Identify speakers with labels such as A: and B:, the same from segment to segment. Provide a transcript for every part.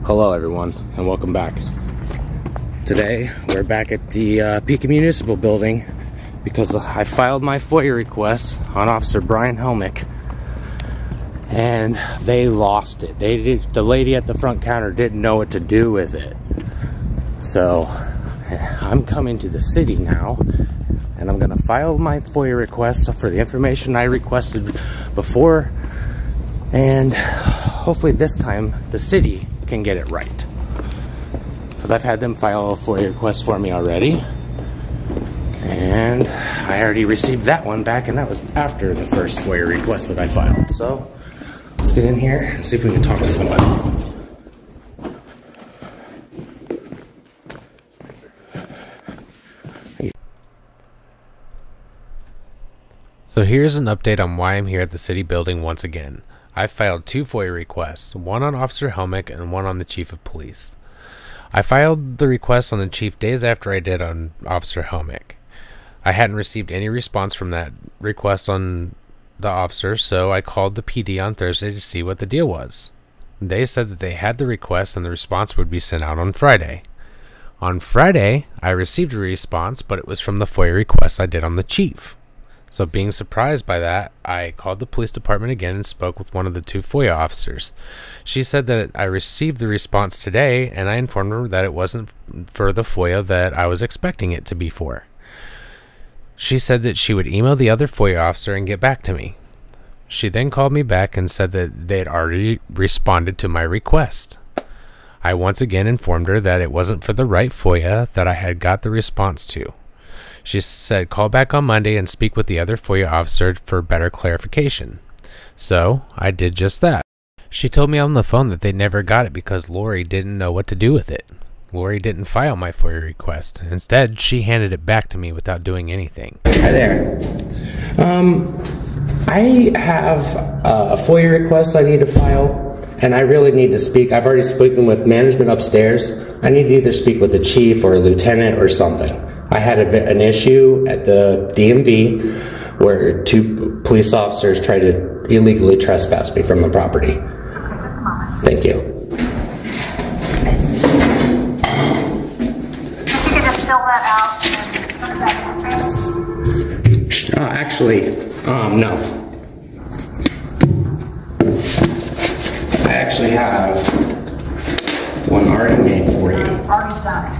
A: Hello everyone, and welcome back. Today, we're back at the Pekin Municipal Building because I filed my Foia request on Officer Brian Helmick, and they lost it. The lady at the front counter didn't know what to do with it. So, I'm coming to the city now, and I'm gonna file my Foia request for the information I requested before, and hopefully this time the city can get it right. Because I've had them file a Foia request for me already, and I already received that one back, and that was after the first Foia request that I filed. So let's get in here and see if we can talk to somebody.
B: So here's an update on why I'm here at the city building once again. I filed 2 Foia requests, one on Officer Helmick and one on the Chief of Police. I filed the request on the Chief days after I did on Officer Helmick. I hadn't received any response from that request on the officer, so I called the PD on Thursday to see what the deal was. They said that they had the request and the response would be sent out on Friday. On Friday, I received a response, but it was from the Foia request I did on the Chief. So being surprised by that, I called the police department again and spoke with one of the 2 Foia officers. She said that I received the response today, and I informed her that it wasn't for the Foia that I was expecting it to be for. She said that she would email the other Foia officer and get back to me. She then called me back and said that they had already responded to my request. I once again informed her that it wasn't for the right Foia that I had got the response to. She said call back on Monday and speak with the other Foia officer for better clarification. So I did just that. She told me on the phone that they never got it because Lori didn't know what to do with it. Lori didn't file my Foia request. Instead, she handed it back to me without doing anything.
A: Hi there. I have a Foia request I need to file, and I really need to speak. I've already spoken with management upstairs. I need to either speak with the chief or a lieutenant or something. I had an issue at the DMV where 2 police officers tried to illegally trespass me from the property. Thank you.
C: If you could just fill that out and put it back in the frame.
A: Actually, no. I actually have one already made for you.
C: Already done it.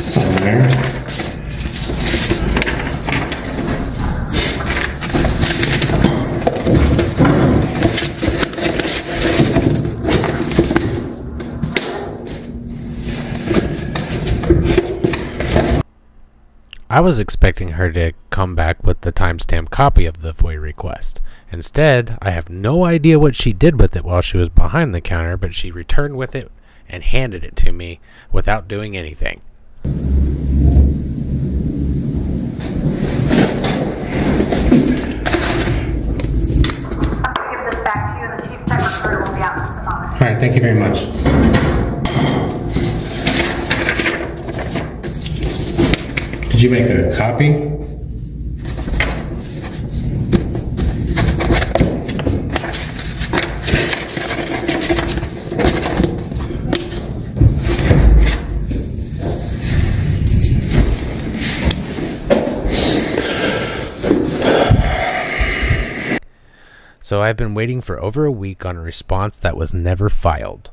A: Somewhere.
B: I was expecting her to come back with the timestamped copy of the Foia request. Instead, I have no idea what she did with it while she was behind the counter, but she returned with it and handed it to me without doing anything.
C: I'll give this back to you, and the Chief Secretary will be out in just a moment.
A: All right, thank you very much. Did you make a copy?
B: So I've been waiting for over a week on a response that was never filed.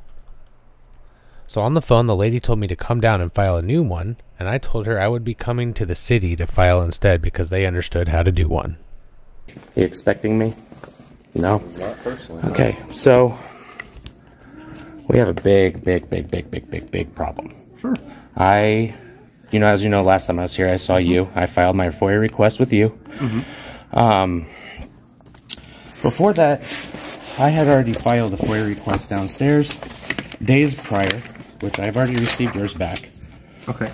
B: So on the phone, the lady told me to come down and file a new one, and I told her I would be coming to the city to file instead because they understood how to do one.
A: You expecting me? No?
D: Not personally.
A: Okay, so we have a big problem.
D: Sure.
A: As you know, last time I was here, I saw you. I filed my Foia request with you. Before that, I had already filed a Foia request downstairs days prior, which I've already received yours back.
D: Okay.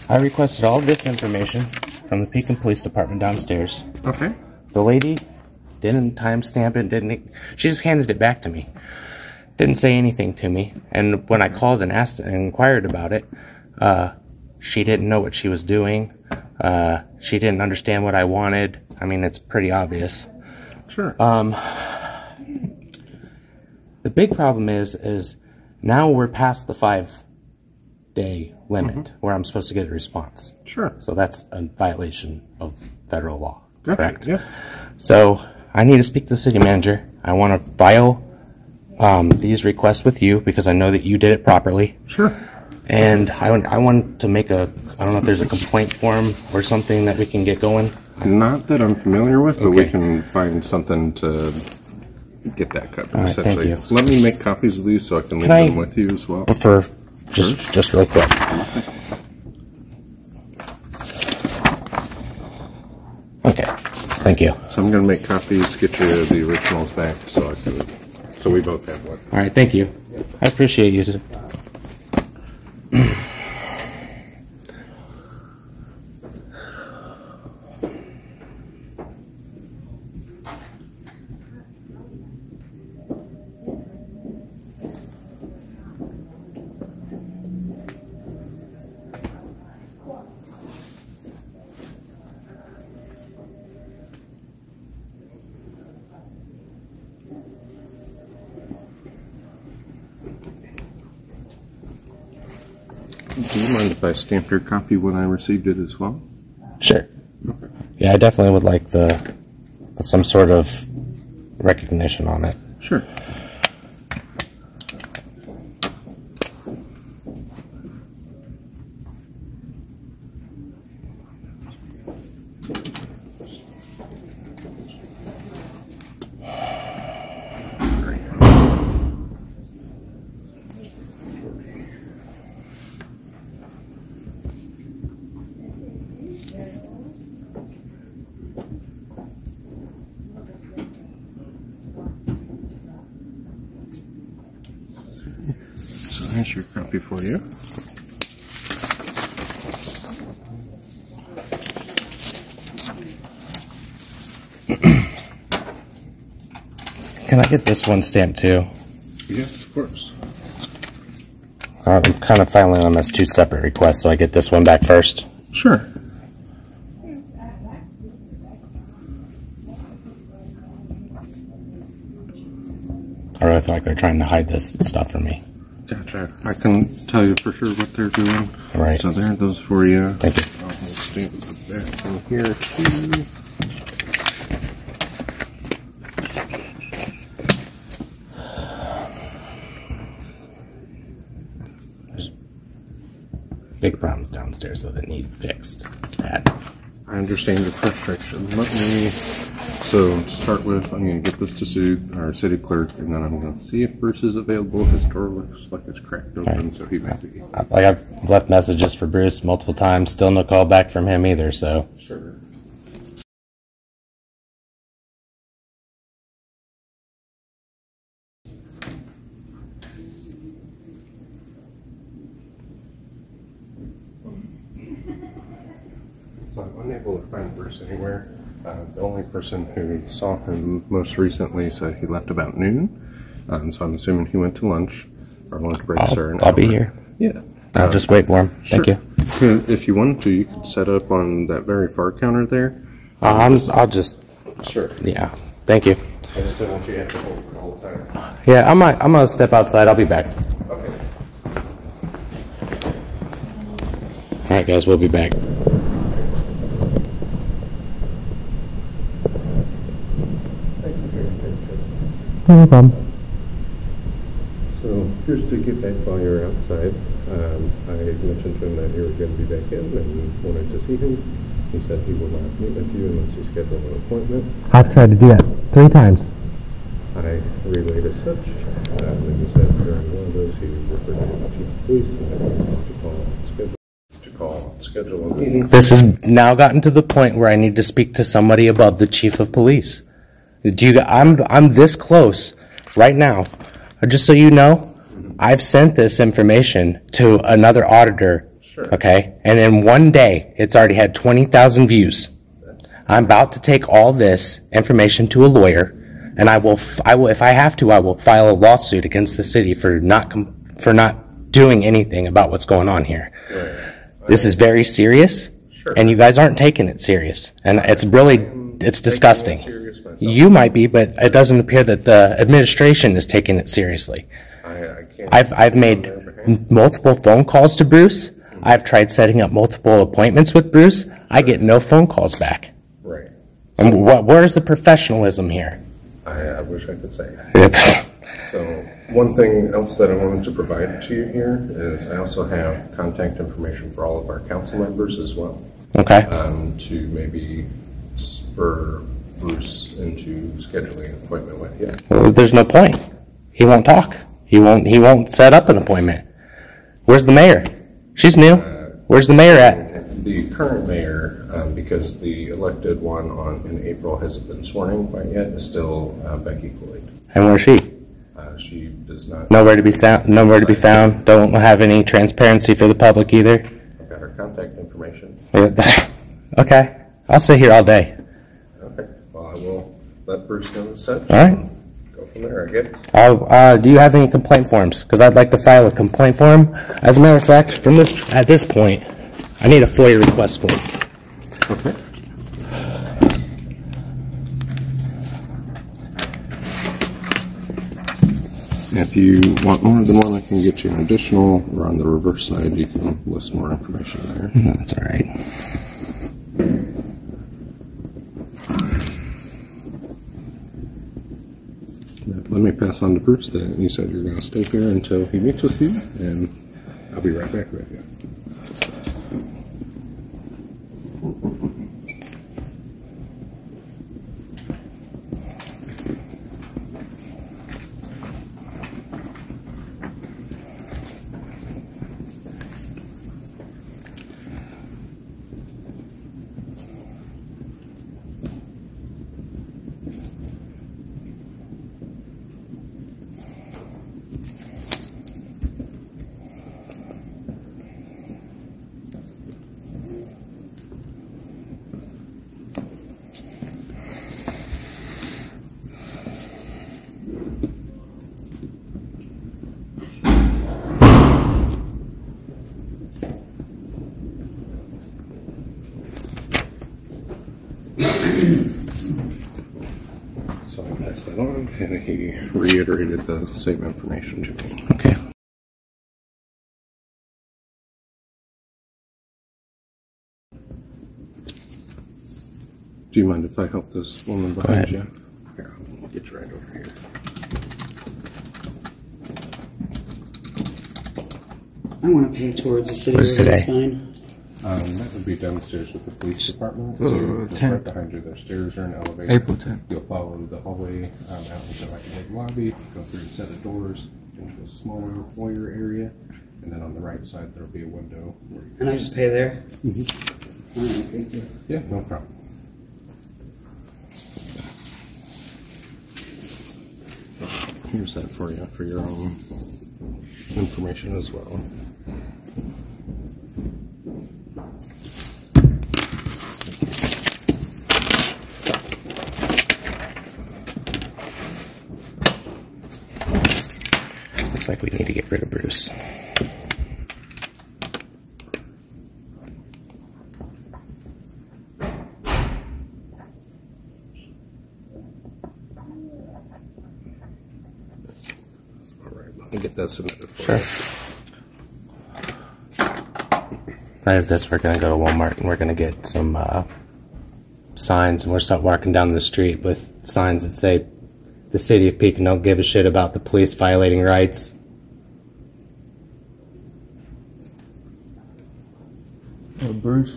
A: I requested all of this information from the Pekin Police Department downstairs.
D: Okay.
A: The lady didn't timestamp it, she just handed it back to me. Didn't say anything to me, and when I called and asked and inquired about it, she didn't know what she was doing. She didn't understand what I wanted. I mean, it's pretty obvious.
D: Sure.
A: The big problem is now we're past the 5-day limit where I'm supposed to get a response.
D: Sure.
A: So that's a violation of federal law,
D: Gotcha.
A: correct?
D: Yeah.
A: So I need to speak to the city manager. I want to file these requests with you because I know that you did it properly.
D: Sure.
A: And I want to make I don't know if there's a complaint form or something that we can get going.
D: Not that I'm familiar with, but we
A: Okay.
D: can find something to get that covered.
A: All right, thank you.
D: Let me make copies of these so I can leave
A: Can
D: them with you as well.
A: For just real quick. Okay, thank you.
D: So I'm going to make copies, get you the originals back, so we both have one.
A: All right, thank you. I appreciate you.
D: Do you mind if I stamped your copy when I received it as well?
A: Sure. Yeah, I definitely would like some sort of recognition on it.
D: Sure. So here's your copy for you.
A: Can I get this one stamped too?
D: Yes, of course.
A: I'm kind of filing them as two separate requests, so I get this one back first.
D: Sure.
A: I really feel like they're trying to hide this stuff from me.
D: Gotcha. I can tell you for sure what they're doing.
A: All right.
D: So there are those for you.
A: Thank you.
D: I'll stamp the back in here too.
A: There's big problems downstairs though that need fixed. Bad.
D: I understand your frustration. So to start with, I'm going to get this to our city clerk, and then I'm going to see if Bruce is available. His door looks like it's cracked open,
A: Right.
D: so he might be.
A: Like I've left messages for Bruce multiple times, still no call back from him either, so.
D: Sure. So I'm unable to find Bruce anywhere. The only person who saw him most recently said he left about noon. So I'm assuming he went to lunch, or lunch breaks are an
A: I'll be
D: hour.
A: here.
D: Yeah.
A: I'll just wait for him. Thank you.
D: Sure. If you wanted to, you could set up on that very far counter there.
A: I'll just,
D: Sure.
A: yeah. Thank you.
D: I just don't want you to have to hold the whole time.
A: Yeah, I'm gonna step outside. I'll be back.
D: Okay.
A: All right, guys, we'll be back. No problem.
D: So, just to get back while you're outside, I mentioned to him that you were going to be back in and wanted to see him. He said he will not meet with you unless you schedule an appointment.
A: I've tried to do that 3 times.
D: I relayed as such. And he said during one of those he referred to the chief of police and that to schedule a meeting.
A: This has now gotten to the point where I need to speak to somebody above the chief of police. I'm this close right now. Just so you know, I've sent this information to another auditor.
D: Sure.
A: Okay, and in one day, it's already had 20,000 views. I'm about to take all this information to a lawyer, and I will, if I have to, I will file a lawsuit against the city for not doing anything about what's going on here.
D: Right.
A: This is very serious,
D: Sure.
A: and you guys aren't taking it serious, and it's disgusting.
D: Serious by myself.
A: You might be, but it doesn't appear that the administration is taking it seriously.
D: I can't.
A: I've made multiple phone calls to Bruce. I've tried setting up multiple appointments with Bruce. I get no phone calls back.
D: Right.
A: And where's the professionalism here?
D: I wish I could say. So one thing else that I wanted to provide to you here is I also have contact information for all of our council members as well.
A: Okay.
D: To maybe spur Bruce into scheduling an appointment with you.
A: Well, there's no point. He won't talk. He won't set up an appointment. Where's the mayor? She's new. Where's the mayor at?
D: The current mayor, because the elected one in April hasn't been sworn in quite yet, is still Becky Cooley.
A: And where's she?
D: She does not.
A: Nowhere to be found. Nowhere to be found. Don't have any transparency for the public either.
D: I've got her contact information.
A: Okay. I'll sit here all day.
D: Okay. Well, I will let Bruce know the set.
A: All right.
D: Go from there, I guess.
A: Do you have any complaint forms? Because I'd like to file a complaint form. As a matter of fact, at this point, I need a FOIA request form.
D: Okay. If you want more than one, I can get you an additional, or on the reverse side, you can list more information there.
A: That's all right.
D: Let me pass on to Bruce that you said you're going to stay here until he meets with you, and I'll be right back with you. So I passed that on, and he reiterated the same information to me.
A: Okay.
D: Do you mind if I help this woman behind you? Here, I'll get you right over here.
E: I want to pay towards the city.
A: Where's
E: That's
A: today?
E: fine.
D: That would be downstairs with the police department. So just
F: 10th.
D: right behind you, there's stairs or an elevator.
F: April 10th.
D: You'll follow the hallway out into like a big lobby, go through a set of doors into a smaller foyer area, and then on the right side there'll be a window. Where you
E: And I just pay there?
D: Mm-hmm.
E: All right, thank you.
D: Yeah, no problem. Here's that for you for your own information as well.
A: Looks like we need to get rid of Bruce.
D: Let me get that submitted for you.
A: Right after this, we're going to go to Walmart and we're going to get some signs, and we'll start walking down the street with signs that say, "The city of Pekin don't give a shit about the police violating rights."
F: Bruce?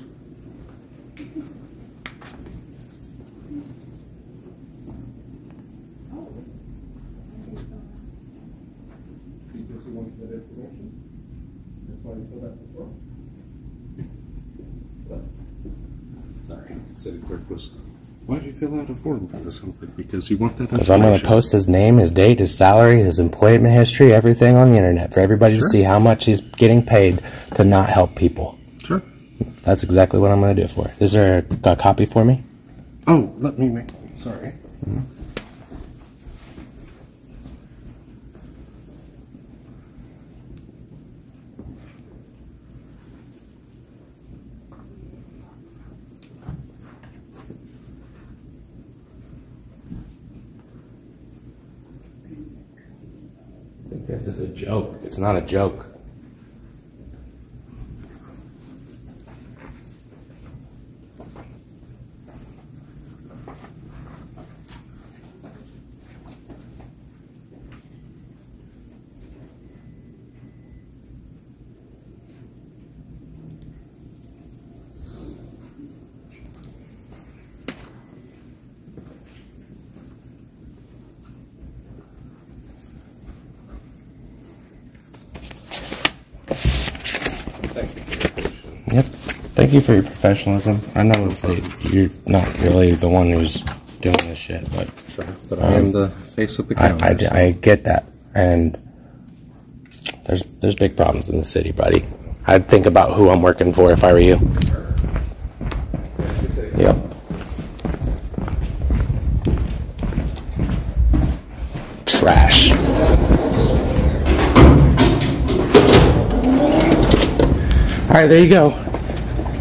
D: Sorry, city clerk was. Why did you fill out a form for this? I was like, because you want that.
A: Because I'm going to
D: information.
A: post his name, his date, his salary, his employment history, everything on the internet for everybody to see how much he's getting paid to not help people.
D: Sure.
A: That's exactly what I'm going to do for it. Is there a copy for me?
D: Oh, let me make. Sorry.
A: This is a joke. It's not a joke. Yep. Thank you for your professionalism. I know that you're not really the one who's doing this shit, but
D: But I am the face of the counter.
A: I get that, and there's big problems in the city, buddy. I'd think about who I'm working for if I were you. Yep. Trash. Alright, there you go.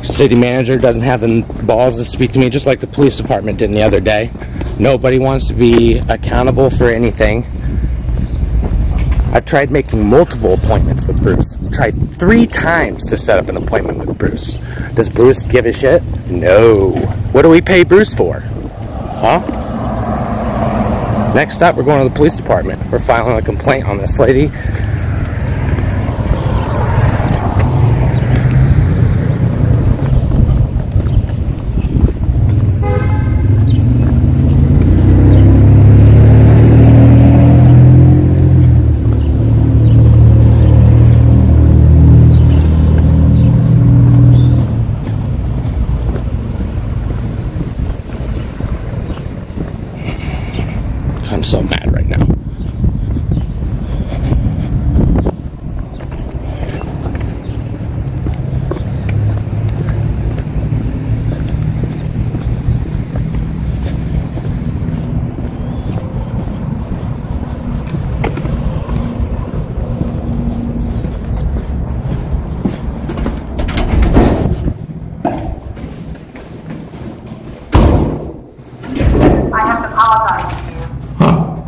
A: City manager doesn't have the balls to speak to me, just like the police department did the other day. Nobody wants to be accountable for anything. I've tried making multiple appointments with Bruce. I've tried 3 times to set up an appointment with Bruce. Does Bruce give a shit? No. What do we pay Bruce for? Huh? Next up, we're going to the police department. We're filing a complaint on this lady. I'm so mad right now.
C: I have to apologize to you.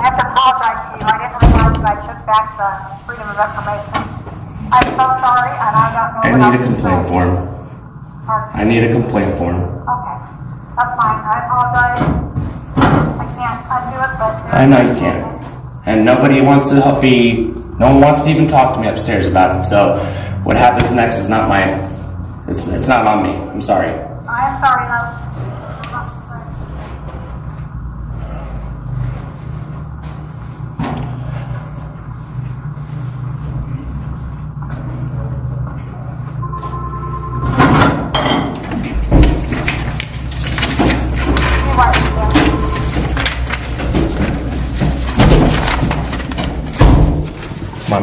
C: I have to apologize to you. I didn't realize that I took back the freedom of information. I'm so sorry, and I don't know
A: I
C: what
A: need a
C: else to
A: complaint
C: say.
A: form.
C: Pardon?
A: I need a complaint form.
C: Okay, that's fine. I apologize. I can't undo it, but...
A: I know you can't. And nobody wants to help me. No one wants to even talk to me upstairs about it. So what happens next is not my... It's not on me. I'm sorry.
C: I am sorry, love. You're right, yeah.
A: Come on.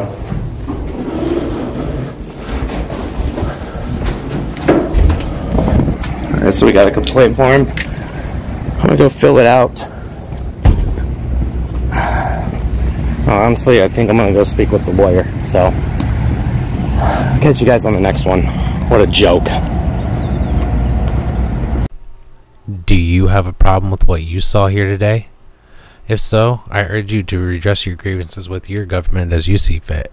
A: Alright, so we got a complaint form. I'm gonna go fill it out. Honestly, I think I'm gonna go speak with the lawyer. So, I'll catch you guys on the next one. What a joke.
B: Do you have a problem with what you saw here today? If so, I urge you to redress your grievances with your government as you see fit.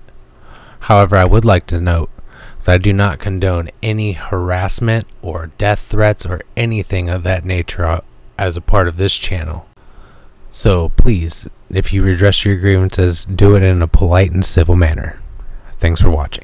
B: However, I would like to note that I do not condone any harassment or death threats or anything of that nature as a part of this channel. So please, if you redress your grievances, do it in a polite and civil manner. Thanks for watching.